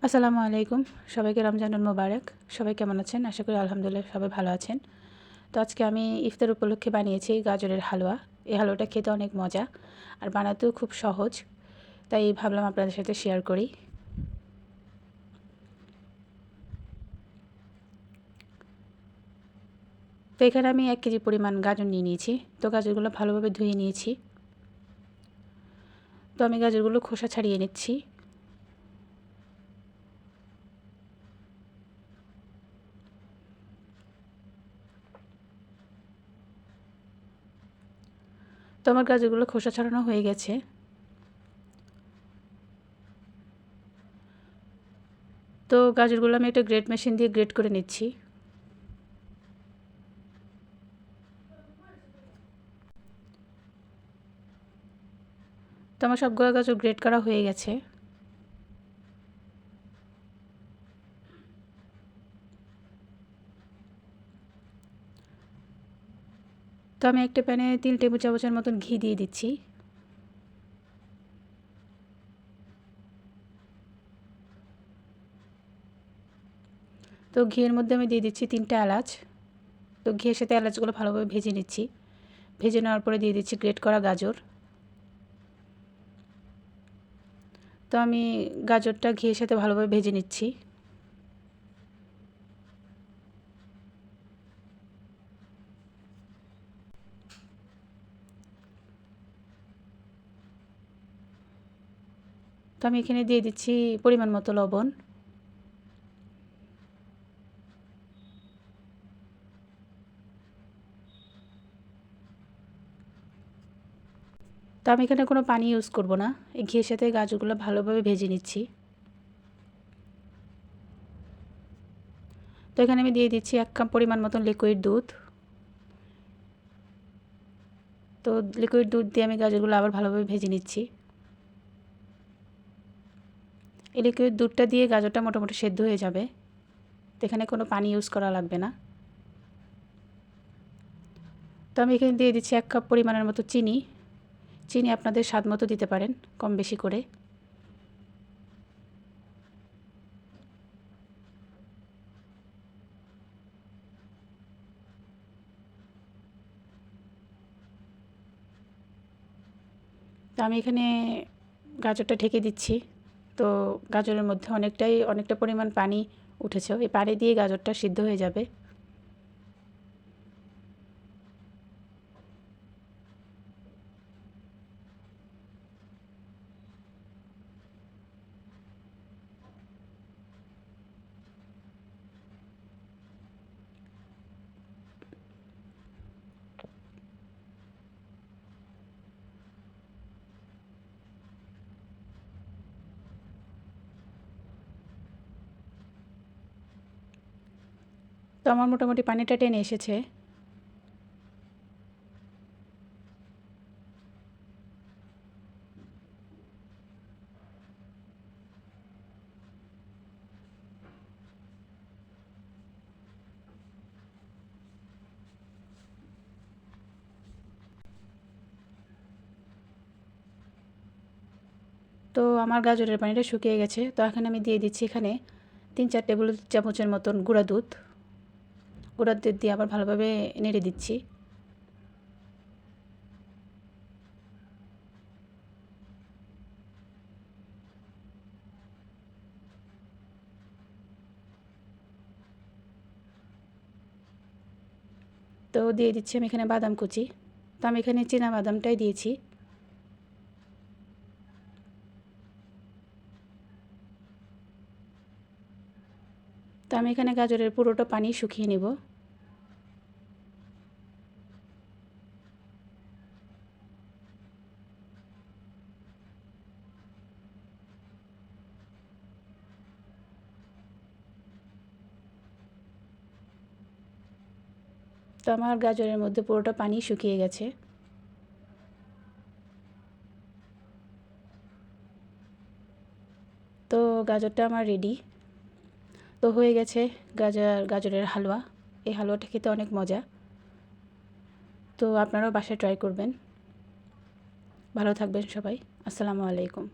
আসসালামু আলাইকুম। সবাইকে রমজানুল মোবারক। সবাই কেমন আছেন? আশা করি আলহামদুলিল্লাহ সবাই ভালো আছেন। তো আজকে আমি ইফতার উপলক্ষে বানিয়েছি গাজরের হালুয়া। এই হালুয়াটা খেতে অনেক মজা আর বানাতেও খুব সহজ, তাই ভাবলাম আপনাদের সাথে শেয়ার করি। তো এখানে আমি 1 কেজি পরিমাণ গাজর নিয়ে নিয়েছি। তো গাজরগুলো ভালোভাবে ধুয়ে নিয়েছি। তো আমি গাজরগুলো খোসা ছাড়িয়ে নিচ্ছি। তো আমার গাজরগুলো খোসা ছাড়ানো হয়ে গেছে। তো গাজরগুলো আমি একটা গ্রেট মেশিন দিয়ে গ্রেট করে নিচ্ছি। তো আমার সবগুলো গাজর গ্রেট করা হয়ে গেছে। তো আমি একটা প্যানে 3 টেবিল চামচের মতন ঘি দিয়ে দিচ্ছি। তো ঘিয়ের মধ্যে আমি দিয়ে দিচ্ছি 3টা এলাচ। তো ঘিয়ের সাথে এলাচগুলো ভালোভাবে ভেজে নিচ্ছি। ভেজে নেওয়ার পরে দিয়ে দিচ্ছি গ্রেট করা গাজর। তো আমি গাজরটা ঘিয়ের সাথে ভালোভাবে ভেজে নিচ্ছি। তো আমি এখানে দিয়ে দিচ্ছি পরিমাণ মতো লবণ। তো আমি এখানে কোনো পানি ইউজ করব না, এই ঘিয়ের সাথে গাজরগুলো ভালোভাবে ভেজে নিচ্ছি। তো এখানে আমি দিয়ে দিচ্ছি 1 কাপ পরিমাণ মতন লিকুইড দুধ। তো লিকুইড দুধ দিয়ে আমি গাজরগুলো আবার ভালোভাবে ভেজে নিচ্ছি। এই লিকুইড দুধটা দিয়ে গাজরটা মোটামুটি সেদ্ধ হয়ে যাবে। তো এখানে কোনো পানি ইউজ করা লাগবে না। তো আমি এখানে দিয়ে দিচ্ছি 1 কাপ পরিমাণের মতো চিনি। চিনি আপনাদের স্বাদ মতো দিতে পারেন, কম বেশি করে। তো আমি এখানে গাজরটা ঢেকে দিচ্ছি। তো গাজরের মধ্যে অনেকটা পরিমাণ পানি উঠেছে। এই পানি দিয়ে গাজরটা সিদ্ধ হয়ে যাবে। তো আমার মোটামুটি পানিটা টেনে এসেছে। তো আমার গাজরের পানিটা শুকিয়ে গেছে। তো এখন আমি দিয়ে দিচ্ছি এখানে 3-4 টেবিল চামচের মতন গুঁড়া দুধ। গুঁড়া দুধ দিয়ে আবার ভালোভাবে নেড়ে দিচ্ছি। তো দিয়ে দিচ্ছি আমি এখানে বাদাম কুচি। তো আমি এখানে চীনা বাদামটাই দিয়েছি। তো আমি এখানে গাজরের পুরোটা পানি শুকিয়ে নেব। তো আমার গাজরের মধ্যে পুরোটা পানি শুকিয়ে গেছে। তো গাজরটা আমার রেডি। তো হয়ে গেছে গাজরের হালুয়া। এই হালুয়াটা খেতে অনেক মজা। তো আপনারাও বাসায় ট্রাই করবেন। ভালো থাকবেন সবাই। আসসালামু আলাইকুম।